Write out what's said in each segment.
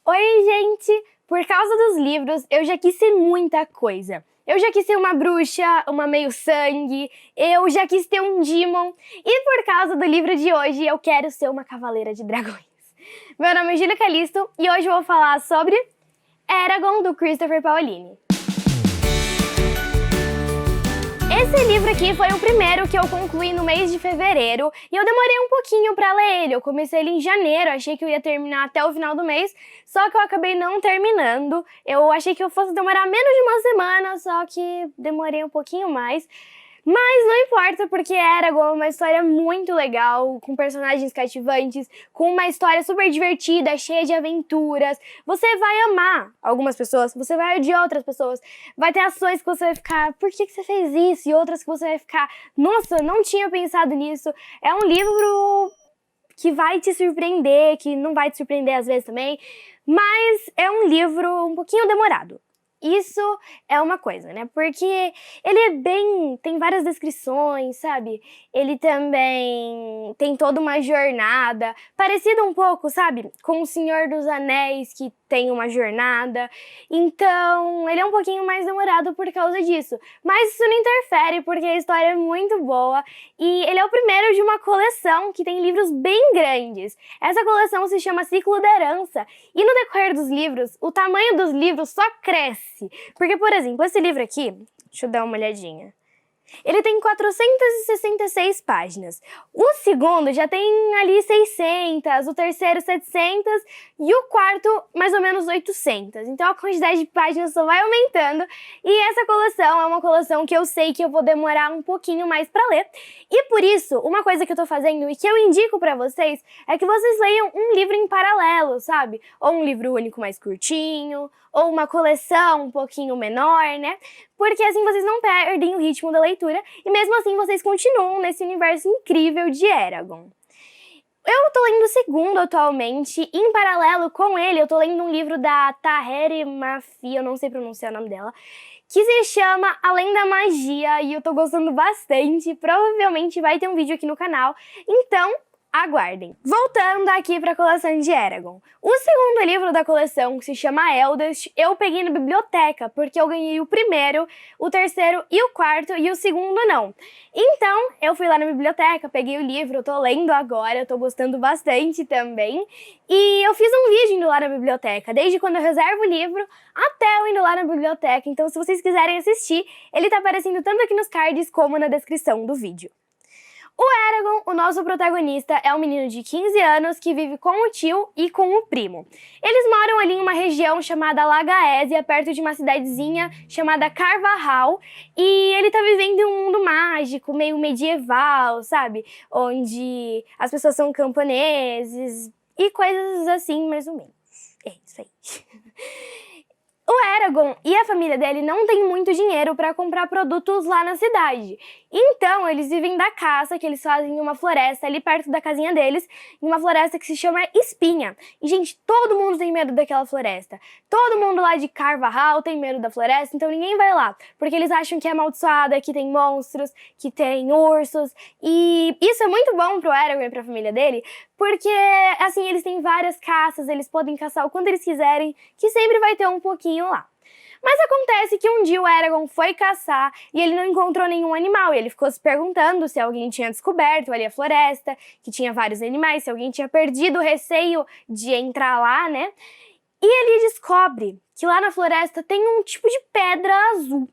Oi, gente! Por causa dos livros, eu já quis ser muita coisa. Eu já quis ser uma bruxa, uma meio-sangue, eu já quis ter um Demon. E por causa do livro de hoje, eu quero ser uma cavaleira de dragões. Meu nome é Júlia Calisto e hoje eu vou falar sobre Eragon, do Christopher Paolini. Esse livro aqui foi o primeiro que eu concluí no mês de fevereiro e eu demorei um pouquinho pra ler ele. Eu comecei ele em janeiro, achei que eu ia terminar até o final do mês, só que eu acabei não terminando. Eu achei que eu fosse demorar menos de uma semana, só que demorei um pouquinho mais. Mas não importa, porque Eragon é uma história muito legal, com personagens cativantes, com uma história super divertida, cheia de aventuras. Você vai amar algumas pessoas, você vai odiar outras pessoas. Vai ter ações que você vai ficar, por que você fez isso? E outras que você vai ficar, nossa, não tinha pensado nisso. É um livro que vai te surpreender, que não vai te surpreender às vezes também, mas é um livro um pouquinho demorado. Isso é uma coisa, né? Porque ele é bem... tem várias descrições, sabe? Ele também tem toda uma jornada, parecida um pouco, sabe? Com o Senhor dos Anéis, que tem uma jornada. Então, ele é um pouquinho mais demorado por causa disso. Mas isso não interfere, porque a história é muito boa. E ele é o primeiro de uma coleção que tem livros bem grandes. Essa coleção se chama Ciclo da Herança. E no decorrer dos livros, o tamanho dos livros só cresce. Porque, por exemplo, esse livro aqui, deixa eu dar uma olhadinha. Ele tem 466 páginas. O segundo já tem ali 600, o terceiro 700 e o quarto mais ou menos 800. Então a quantidade de páginas só vai aumentando. E essa coleção é uma coleção que eu sei que eu vou demorar um pouquinho mais pra ler. E por isso, uma coisa que eu tô fazendo e que eu indico pra vocês é que vocês leiam um livro em paralelo, sabe? Ou um livro único mais curtinho, ou uma coleção um pouquinho menor, né? Porque assim vocês não perdem o ritmo da leitura e mesmo assim vocês continuam nesse universo incrível de Eragon. Eu tô lendo o segundo atualmente, e em paralelo com ele eu tô lendo um livro da Tahereh Mafi, eu não sei pronunciar o nome dela, que se chama Além da Magia e eu tô gostando bastante, provavelmente vai ter um vídeo aqui no canal, então aguardem. Voltando aqui para a coleção de Eragon. O segundo livro da coleção, que se chama Eldest, eu peguei na biblioteca, porque eu ganhei o primeiro, o terceiro e o quarto, e o segundo não. Então, eu fui lá na biblioteca, peguei o livro, eu tô lendo agora, eu tô gostando bastante também. E eu fiz um vídeo indo lá na biblioteca, desde quando eu reservo o livro até eu indo lá na biblioteca. Então, se vocês quiserem assistir, ele tá aparecendo tanto aqui nos cards como na descrição do vídeo. O Eragon, o nosso protagonista, é um menino de 15 anos que vive com o tio e com o primo. Eles moram ali em uma região chamada Lagaésia, perto de uma cidadezinha chamada Carvajal, e ele tá vivendo em um mundo mágico, meio medieval, sabe? Onde as pessoas são camponeses e coisas assim, mais ou menos. É isso aí. O Eragon e a família dele não têm muito dinheiro para comprar produtos lá na cidade. Então, eles vivem da caça que eles fazem em uma floresta ali perto da casinha deles, em uma floresta que se chama Espinha. E, gente, todo mundo tem medo daquela floresta. Todo mundo lá de Carvajal tem medo da floresta, então ninguém vai lá. Porque eles acham que é amaldiçoada, que tem monstros, que tem ursos. E isso é muito bom pro Eragon e pra família dele, porque, assim, eles têm várias caças, eles podem caçar o quanto eles quiserem, que sempre vai ter um pouquinho lá. Mas acontece que um dia o Eragon foi caçar e ele não encontrou nenhum animal. E ele ficou se perguntando se alguém tinha descoberto ali a floresta, que tinha vários animais, se alguém tinha perdido o receio de entrar lá, né? E ele descobre que lá na floresta tem um tipo de pedra azul.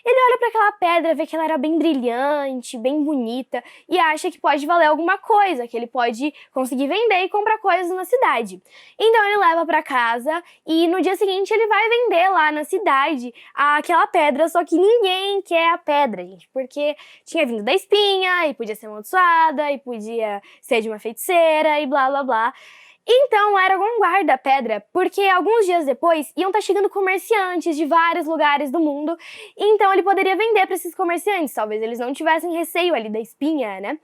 Ele olha para aquela pedra, vê que ela era bem brilhante, bem bonita e acha que pode valer alguma coisa, que ele pode conseguir vender e comprar coisas na cidade. Então ele leva para casa e no dia seguinte ele vai vender lá na cidade aquela pedra, só que ninguém quer a pedra, gente, porque tinha vindo da espinha e podia ser amaldiçoada e podia ser de uma feiticeira e blá blá blá. Então Eragon guarda a pedra, porque alguns dias depois iam estar chegando comerciantes de vários lugares do mundo, então ele poderia vender para esses comerciantes, talvez eles não tivessem receio ali da espinha, né?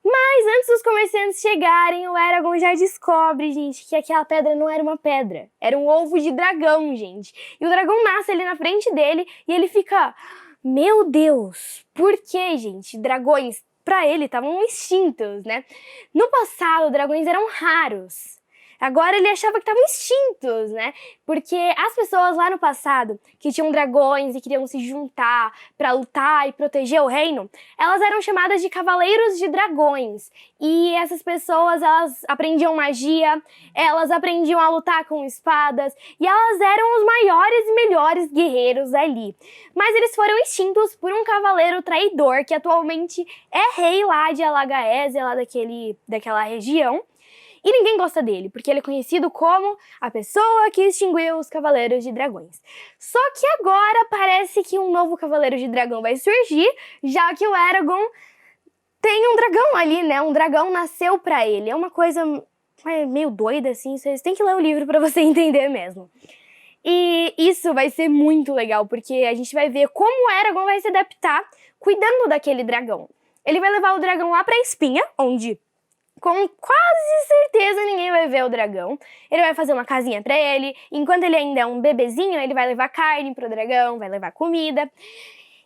Mas antes dos comerciantes chegarem, o Eragon já descobre, gente, que aquela pedra não era uma pedra, era um ovo de dragão, gente. E o dragão nasce ali na frente dele e ele fica, meu Deus, por que, gente? Dragões pra ele estavam extintos, né? No passado, dragões eram raros. Agora ele achava que estavam extintos, né? Porque as pessoas lá no passado, que tinham dragões e queriam se juntar pra lutar e proteger o reino, elas eram chamadas de Cavaleiros de Dragões. E essas pessoas, elas aprendiam magia, elas aprendiam a lutar com espadas, e elas eram os maiores e melhores guerreiros ali. Mas eles foram extintos por um cavaleiro traidor, que atualmente é rei lá de Alagaésia, lá daquela região. E ninguém gosta dele, porque ele é conhecido como a pessoa que extinguiu os Cavaleiros de Dragões. Só que agora parece que um novo Cavaleiro de Dragão vai surgir, já que o Eragon tem um dragão ali, né? Um dragão nasceu pra ele. É uma coisa meio doida, assim. Vocês têm que ler o livro pra você entender mesmo. E isso vai ser muito legal, porque a gente vai ver como o Eragon vai se adaptar cuidando daquele dragão. Ele vai levar o dragão lá pra Espinha, onde com quase certeza ninguém vai ver o dragão. Ele vai fazer uma casinha pra ele. Enquanto ele ainda é um bebezinho, ele vai levar carne pro dragão, vai levar comida.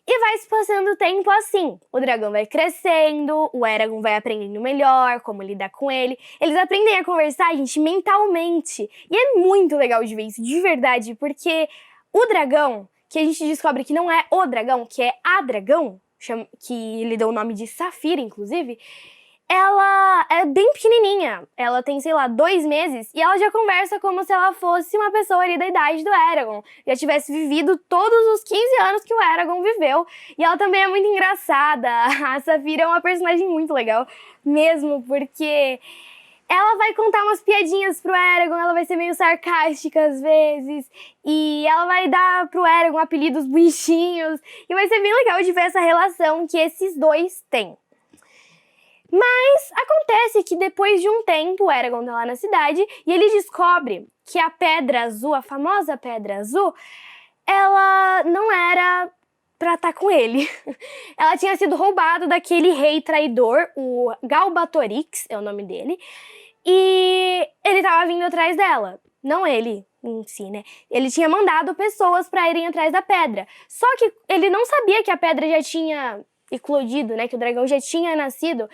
E vai se passando o tempo assim. O dragão vai crescendo, o Eragon vai aprendendo melhor como lidar com ele. Eles aprendem a conversar, gente, mentalmente. E é muito legal de ver isso, de verdade, porque o dragão, que a gente descobre que não é o dragão, que é a dragão, que ele deu o nome de Saphira, inclusive, ela é bem pequenininha, ela tem, sei lá, 2 meses, e ela já conversa como se ela fosse uma pessoa ali da idade do Eragon, já tivesse vivido todos os 15 anos que o Eragon viveu, e ela também é muito engraçada. A Saphira é uma personagem muito legal, mesmo, porque ela vai contar umas piadinhas pro Eragon, ela vai ser meio sarcástica às vezes, e ela vai dar pro Eragon apelidos bichinhos, e vai ser bem legal de ver essa relação que esses dois têm. Mas acontece que depois de um tempo, o Eragon tá lá na cidade e ele descobre que a Pedra Azul, a famosa Pedra Azul, ela não era pra estar com ele. Ela tinha sido roubada daquele rei traidor, o Galbatorix, é o nome dele, e ele tava vindo atrás dela. Não ele em si, né? Ele tinha mandado pessoas pra irem atrás da pedra. Só que ele não sabia que a pedra já tinha eclodido, né? Que o dragão já tinha nascido.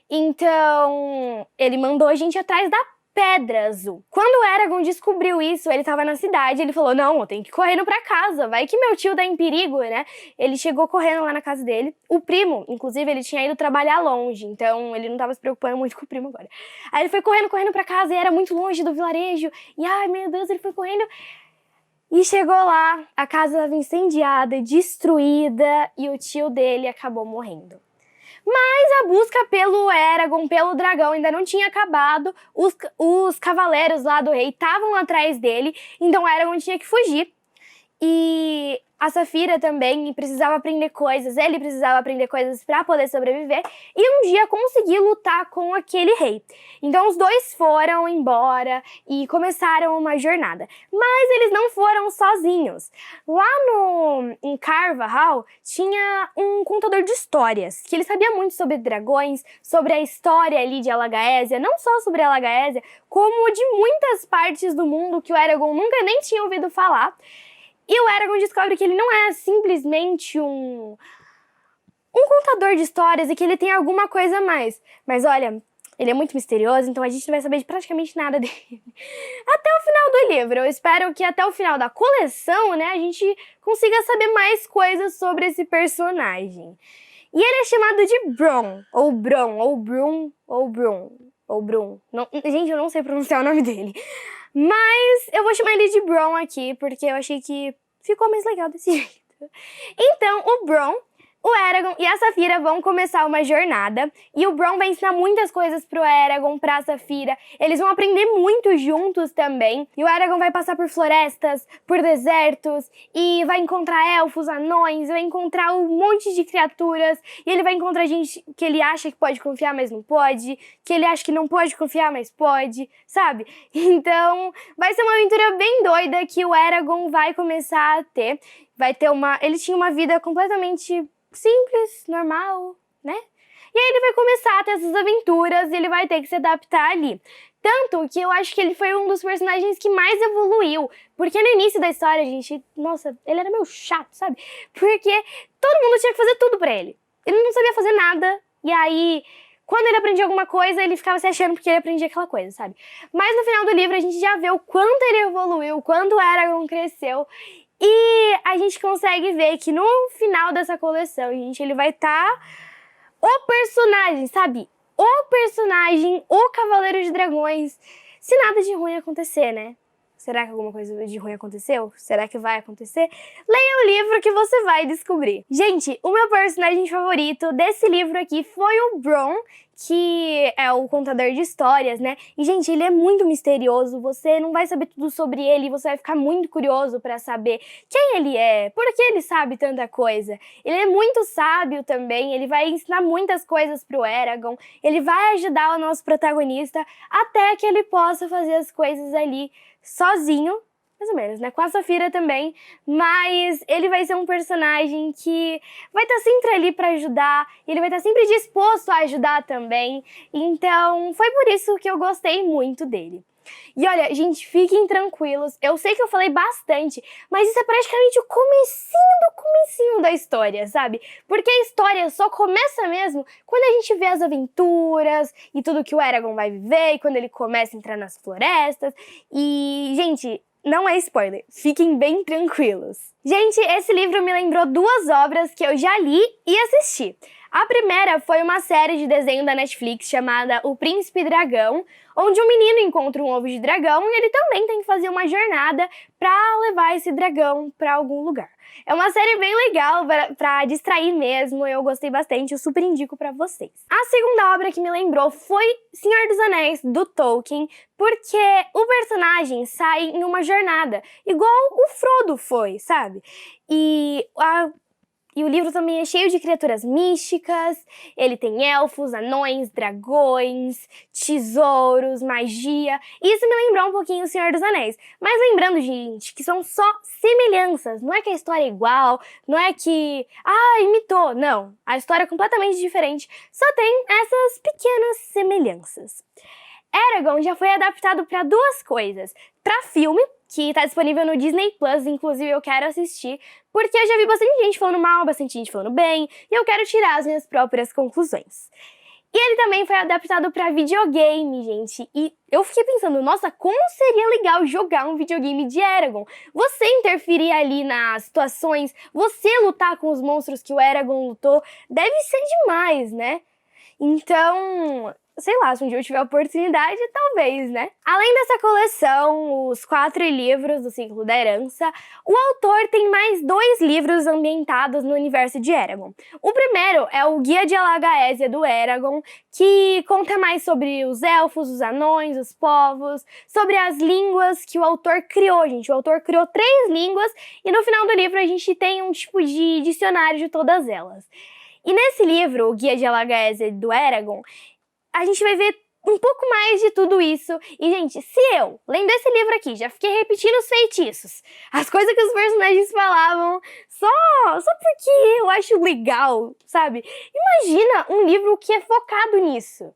Então, ele mandou a gente atrás da Pedra Azul. Quando o Eragon descobriu isso, ele tava na cidade, ele falou, não, eu tenho que ir correndo pra casa, vai que meu tio tá em perigo, né? Ele chegou correndo lá na casa dele. O primo, inclusive, ele tinha ido trabalhar longe, então ele não tava se preocupando muito com o primo agora. Aí ele foi correndo pra casa e era muito longe do vilarejo. E ai, meu Deus, ele foi correndo. E chegou lá, a casa estava incendiada, destruída, e o tio dele acabou morrendo. Mas a busca pelo Eragon, pelo dragão, ainda não tinha acabado. Os cavaleiros lá do rei estavam atrás dele, então o Eragon tinha que fugir. E a Saphira também precisava aprender coisas, ele precisava aprender coisas para poder sobreviver e um dia conseguir lutar com aquele rei. Então os dois foram embora e começaram uma jornada. Mas eles não foram sozinhos. Lá em Carva Hall tinha um contador de histórias, que ele sabia muito sobre dragões, sobre a história ali de Alagaésia, não só sobre Alagaésia, como de muitas partes do mundo que o Eragon nunca nem tinha ouvido falar. E o Eragon descobre que ele não é simplesmente um contador de histórias e que ele tem alguma coisa a mais. Mas olha, ele é muito misterioso, então a gente não vai saber de praticamente nada dele até o final do livro. Eu espero que até o final da coleção, né, a gente consiga saber mais coisas sobre esse personagem. E ele é chamado de Bron, ou Bron, ou Brum, ou Brum, ou Brum. Não, gente, eu não sei pronunciar o nome dele. Mas eu vou chamar ele de Bron aqui, porque eu achei que ficou mais legal desse jeito. Então, o Bron, o Eragon e a Saphira vão começar uma jornada. E o Bron vai ensinar muitas coisas pro Eragon, pra Saphira. Eles vão aprender muito juntos também. E o Eragon vai passar por florestas, por desertos. E vai encontrar elfos, anões, vai encontrar um monte de criaturas. E ele vai encontrar gente que ele acha que pode confiar, mas não pode. Que ele acha que não pode confiar, mas pode, sabe? Então, vai ser uma aventura bem doida que o Eragon vai começar a ter. Ele tinha uma vida completamente simples, normal, né? E aí ele vai começar a ter essas aventuras e ele vai ter que se adaptar ali. Tanto que eu acho que ele foi um dos personagens que mais evoluiu. Porque no início da história, gente, nossa, ele era meio chato, sabe? Porque todo mundo tinha que fazer tudo pra ele. Ele não sabia fazer nada. E aí, quando ele aprendia alguma coisa, ele ficava se achando porque ele aprendia aquela coisa, sabe? Mas no final do livro a gente já vê o quanto ele evoluiu, o quanto o Eragon cresceu. E a gente consegue ver que no final dessa coleção, gente, ele vai estar o personagem, sabe? O personagem, o Cavaleiro de Dragões. Se nada de ruim acontecer, né? Será que alguma coisa de ruim aconteceu? Será que vai acontecer? Leia o livro que você vai descobrir. Gente, o meu personagem favorito desse livro aqui foi o Bronn, que é o contador de histórias, né? E, gente, ele é muito misterioso, você não vai saber tudo sobre ele, você vai ficar muito curioso pra saber quem ele é, por que ele sabe tanta coisa. Ele é muito sábio também, ele vai ensinar muitas coisas pro Eragon, ele vai ajudar o nosso protagonista até que ele possa fazer as coisas ali sozinho, mais ou menos, né? Com a Saphira também, mas ele vai ser um personagem que vai estar sempre ali para ajudar, e ele vai estar sempre disposto a ajudar também, então foi por isso que eu gostei muito dele. E olha, gente, fiquem tranquilos, eu sei que eu falei bastante, mas isso é praticamente o comecinho da história, sabe? Porque a história só começa mesmo quando a gente vê as aventuras e tudo que o Eragon vai viver, e quando ele começa a entrar nas florestas, e, gente, não é spoiler, fiquem bem tranquilos. Gente, esse livro me lembrou duas obras que eu já li e assisti. A primeira foi uma série de desenho da Netflix chamada O Príncipe Dragão, onde um menino encontra um ovo de dragão e ele também tem que fazer uma jornada para levar esse dragão para algum lugar. É uma série bem legal pra distrair mesmo, eu gostei bastante, eu super indico pra vocês. A segunda obra que me lembrou foi Senhor dos Anéis, do Tolkien, porque o personagem sai em uma jornada, igual o Frodo foi, sabe? E o livro também é cheio de criaturas místicas, ele tem elfos, anões, dragões, tesouros, magia. E isso me lembrou um pouquinho o Senhor dos Anéis. Mas lembrando, gente, que são só semelhanças. Não é que a história é igual, não é que... imitou. Não, a história é completamente diferente. Só tem essas pequenas semelhanças. Eragon já foi adaptado para duas coisas. Para filme, que tá disponível no Disney Plus, inclusive eu quero assistir, porque eu já vi bastante gente falando mal, bastante gente falando bem, e eu quero tirar as minhas próprias conclusões. E ele também foi adaptado para videogame, gente, e eu fiquei pensando, nossa, como seria legal jogar um videogame de Eragon? Você interferir ali nas situações, você lutar com os monstros que o Eragon lutou, deve ser demais, né? Então, sei lá, se um dia eu tiver oportunidade, talvez, né? Além dessa coleção, os 4 livros do Ciclo da Herança, o autor tem mais 2 livros ambientados no universo de Eragon. O primeiro é o Guia de Alagaésia do Eragon, que conta mais sobre os elfos, os anões, os povos, sobre as línguas que o autor criou, gente. O autor criou 3 línguas e no final do livro a gente tem um tipo de dicionário de todas elas. E nesse livro, o Guia de Alagaésia do Eragon, a gente vai ver um pouco mais de tudo isso. E, gente, se eu, lendo esse livro aqui, já fiquei repetindo os feitiços, as coisas que os personagens falavam, só porque eu acho legal, sabe? Imagina um livro que é focado nisso.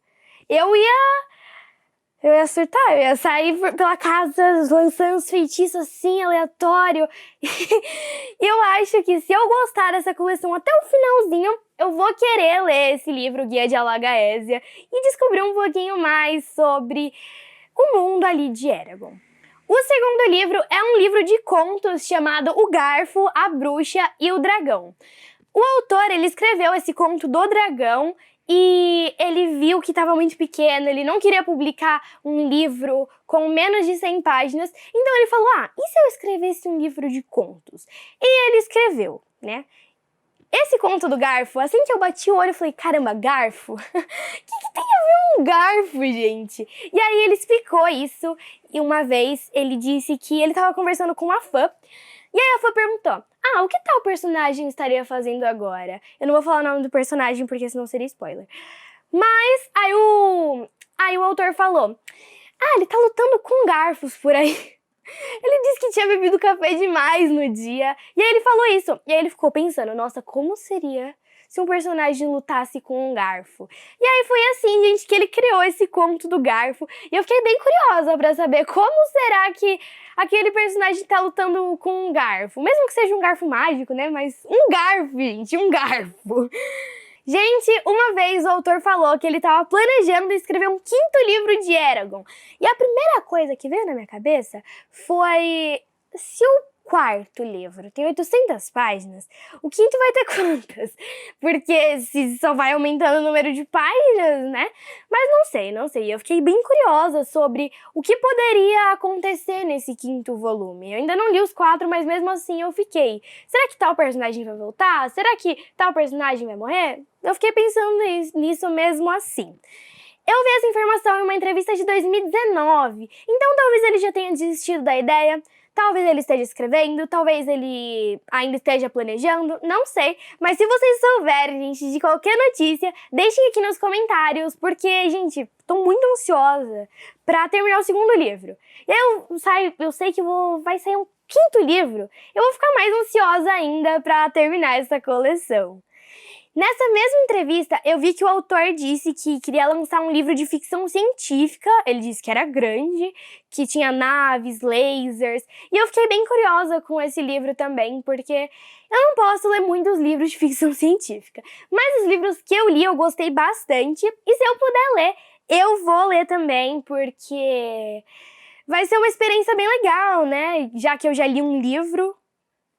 Eu ia surtar, eu ia sair pela casa lançando os feitiços assim, aleatório. E eu acho que se eu gostar dessa coleção até o finalzinho, eu vou querer ler esse livro, Guia de Alagaésia, e descobrir um pouquinho mais sobre o mundo ali de Eragon. O segundo livro é um livro de contos chamado O Garfo, a Bruxa e o Dragão. O autor, ele escreveu esse conto do dragão e ele viu que estava muito pequeno, ele não queria publicar um livro com menos de 100 páginas, então ele falou, e se eu escrevesse um livro de contos? E ele escreveu, né? Esse conto do garfo, assim que eu bati o olho, eu falei, caramba, garfo? O que tem a ver um garfo, gente? E aí ele explicou isso, e uma vez ele disse que ele estava conversando com uma fã, e aí a fã perguntou, o que tal personagem estaria fazendo agora? Eu não vou falar o nome do personagem, porque senão seria spoiler. Mas aí o autor falou, ele tá lutando com garfos por aí. Ele disse que tinha bebido café demais no dia, e aí ele falou isso. E aí ele ficou pensando, nossa, como seria se um personagem lutasse com um garfo? E aí foi assim, gente, que ele criou esse conto do garfo, e eu fiquei bem curiosa pra saber como será que aquele personagem tá lutando com um garfo. Mesmo que seja um garfo mágico, né, mas um garfo, gente, um garfo. Gente, uma vez o autor falou que ele estava planejando escrever um 5º livro de Eragon. E a primeira coisa que veio na minha cabeça foi: se o 4º livro tem 800 páginas, o 5º vai ter quantas? Porque se só vai aumentando o número de páginas, né? Mas não sei. Eu fiquei bem curiosa sobre o que poderia acontecer nesse 5º volume. Eu ainda não li os 4, mas mesmo assim eu fiquei: será que tal personagem vai voltar? Será que tal personagem vai morrer? Eu fiquei pensando nisso mesmo assim. Eu vi essa informação em uma entrevista de 2019, então talvez ele já tenha desistido da ideia. Talvez ele esteja escrevendo, talvez ele ainda esteja planejando, não sei. Mas se vocês souberem, gente, de qualquer notícia, deixem aqui nos comentários, porque, gente, tô muito ansiosa pra terminar o 2º livro. Eu sei que vai sair um 5º livro, eu vou ficar mais ansiosa ainda pra terminar essa coleção. Nessa mesma entrevista, eu vi que o autor disse que queria lançar um livro de ficção científica. Ele disse que era grande, que tinha naves, lasers. E eu fiquei bem curiosa com esse livro também, porque eu não posso ler muitos livros de ficção científica. Mas os livros que eu li, eu gostei bastante. E se eu puder ler, eu vou ler também, porque vai ser uma experiência bem legal, né? Já que eu já li um livro,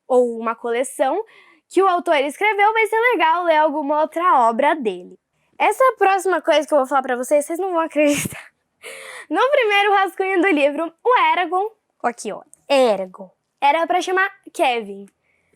ou uma coleção, que o autor escreveu, vai ser legal ler alguma outra obra dele. Essa próxima coisa que eu vou falar pra vocês não vão acreditar. No primeiro rascunho do livro, o Eragon, aqui ó, Eragon, era pra chamar Kevin.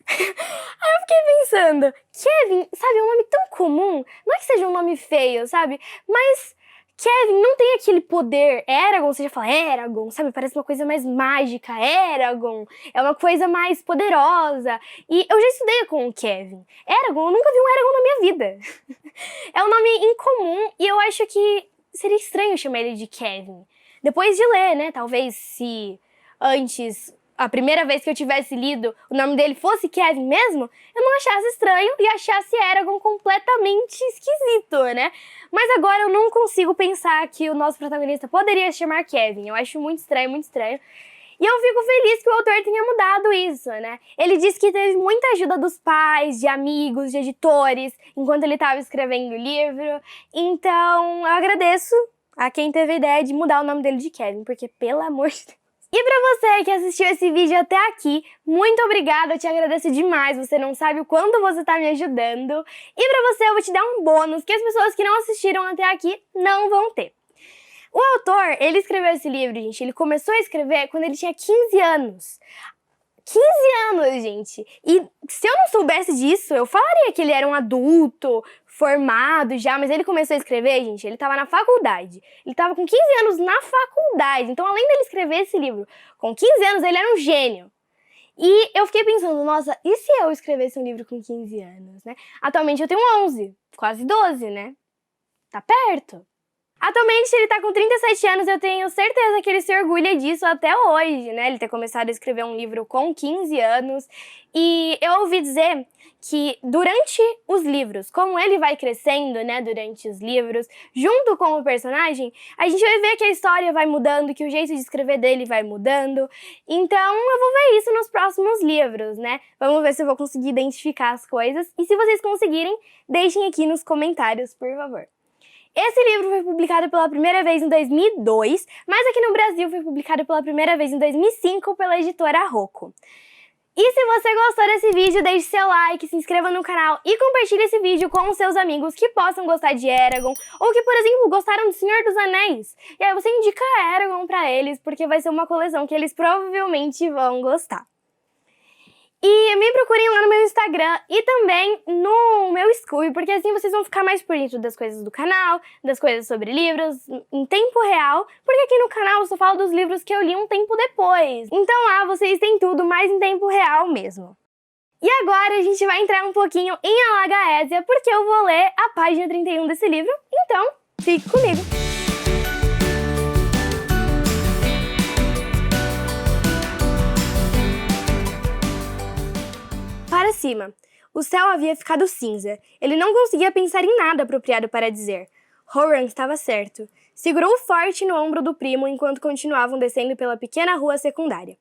Aí eu fiquei pensando, Kevin, sabe, é um nome tão comum, não é que seja um nome feio, sabe, mas Kevin não tem aquele poder. Eragon, você já fala Eragon, sabe? Parece uma coisa mais mágica. Eragon é uma coisa mais poderosa. E eu já estudei com o Kevin. Eragon, eu nunca vi um Eragon na minha vida. É um nome incomum e eu acho que seria estranho chamar ele de Kevin. Depois de ler, né? Talvez se antes, a primeira vez que eu tivesse lido, o nome dele fosse Kevin mesmo, eu não achasse estranho e achasse Eragon completamente esquisito, né? Mas agora eu não consigo pensar que o nosso protagonista poderia se chamar Kevin. Eu acho muito estranho, muito estranho. E eu fico feliz que o autor tenha mudado isso, né? Ele disse que teve muita ajuda dos pais, de amigos, de editores, enquanto ele estava escrevendo o livro. Então, eu agradeço a quem teve a ideia de mudar o nome dele de Kevin, porque, pelo amor de Deus. E pra você que assistiu esse vídeo até aqui, muito obrigada, eu te agradeço demais, você não sabe o quanto você tá me ajudando. E pra você eu vou te dar um bônus que as pessoas que não assistiram até aqui não vão ter. O autor, ele escreveu esse livro, gente, ele começou a escrever quando ele tinha 15 anos. 15 anos, gente! E se eu não soubesse disso, eu falaria que ele era um adulto, formado já, mas ele começou a escrever, gente, ele tava na faculdade. Ele tava com 15 anos na faculdade, então além dele escrever esse livro com 15 anos, ele era um gênio. E eu fiquei pensando, nossa, e se eu escrevesse um livro com 15 anos, né? Atualmente eu tenho 11, quase 12, né? Tá perto. Atualmente ele tá com 37 anos, eu tenho certeza que ele se orgulha disso até hoje, né? Ele ter começado a escrever um livro com 15 anos. E eu ouvi dizer que durante os livros, como ele vai crescendo, né, durante os livros, junto com o personagem, a gente vai ver que a história vai mudando, que o jeito de escrever dele vai mudando. Então eu vou ver isso nos próximos livros, né? Vamos ver se eu vou conseguir identificar as coisas. E se vocês conseguirem, deixem aqui nos comentários, por favor. Esse livro foi publicado pela primeira vez em 2002, mas aqui no Brasil foi publicado pela primeira vez em 2005 pela editora Rocco. E se você gostou desse vídeo, deixe seu like, se inscreva no canal e compartilhe esse vídeo com os seus amigos que possam gostar de Eragon ou que, por exemplo, gostaram de Senhor dos Anéis. E aí você indica Eragon pra eles, porque vai ser uma coleção que eles provavelmente vão gostar. E me procurem lá no meu Instagram e também no meu Scooby, porque assim vocês vão ficar mais por dentro das coisas do canal, das coisas sobre livros, em tempo real, porque aqui no canal eu só falo dos livros que eu li um tempo depois. Então lá vocês têm tudo mais em tempo real mesmo. E agora a gente vai entrar um pouquinho em A Lagaésia, porque eu vou ler a página 31 desse livro, então fique comigo! Para cima. O céu havia ficado cinza. Ele não conseguia pensar em nada apropriado para dizer. Horan estava certo. Segurou forte no ombro do primo enquanto continuavam descendo pela pequena rua secundária.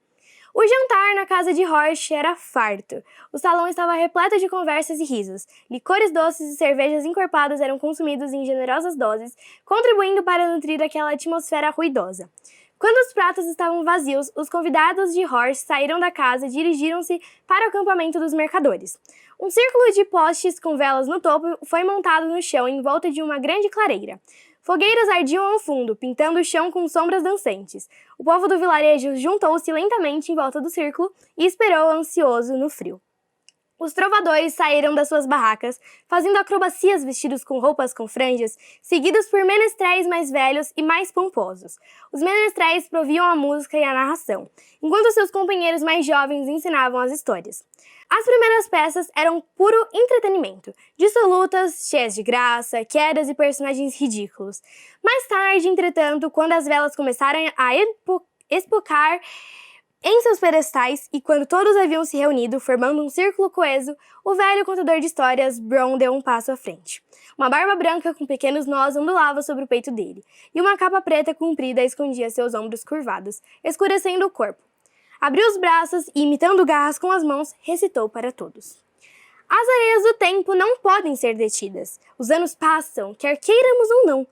O jantar na casa de Horst era farto. O salão estava repleto de conversas e risos. Licores doces e cervejas encorpadas eram consumidos em generosas doses, contribuindo para nutrir aquela atmosfera ruidosa. Quando os pratos estavam vazios, os convidados de Horst saíram da casa e dirigiram-se para o acampamento dos mercadores. Um círculo de postes com velas no topo foi montado no chão em volta de uma grande clareira. Fogueiras ardiam ao fundo, pintando o chão com sombras dançantes. O povo do vilarejo juntou-se lentamente em volta do círculo e esperou ansioso no frio. Os trovadores saíram das suas barracas, fazendo acrobacias vestidos com roupas com franjas, seguidos por menestréis mais velhos e mais pomposos. Os menestréis proviam a música e a narração, enquanto seus companheiros mais jovens ensinavam as histórias. As primeiras peças eram puro entretenimento, dissolutas, cheias de graça, quedas e personagens ridículos. Mais tarde, entretanto, quando as velas começaram a espocar em seus pedestais e quando todos haviam se reunido, formando um círculo coeso, o velho contador de histórias, Bron, deu um passo à frente. Uma barba branca com pequenos nós ondulava sobre o peito dele, e uma capa preta comprida escondia seus ombros curvados, escurecendo o corpo. Abriu os braços e, imitando garras com as mãos, recitou para todos. As areias do tempo não podem ser detidas. Os anos passam, quer queiramos ou não,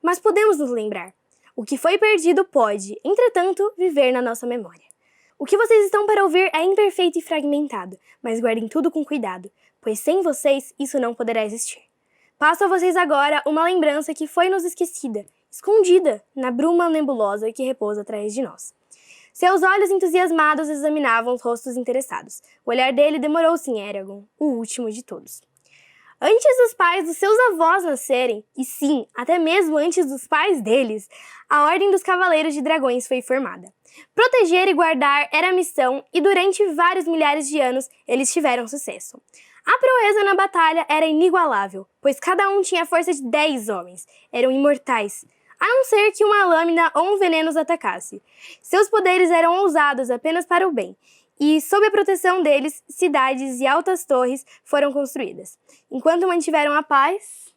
mas podemos nos lembrar. O que foi perdido pode, entretanto, viver na nossa memória. O que vocês estão para ouvir é imperfeito e fragmentado, mas guardem tudo com cuidado, pois sem vocês isso não poderá existir. Passo a vocês agora uma lembrança que foi-nos esquecida, escondida na bruma nebulosa que repousa atrás de nós. Seus olhos entusiasmados examinavam os rostos interessados. O olhar dele demorou-se em Eragon, o último de todos. Antes dos pais dos seus avós nascerem, e sim, até mesmo antes dos pais deles, a Ordem dos Cavaleiros de Dragões foi formada. Proteger e guardar era a missão e durante vários milhares de anos eles tiveram sucesso. A proeza na batalha era inigualável, pois cada um tinha a força de 10 homens. Eram imortais, a não ser que uma lâmina ou um veneno os atacasse. Seus poderes eram ousados apenas para o bem, e, sob a proteção deles, cidades e altas torres foram construídas. Enquanto mantiveram a paz,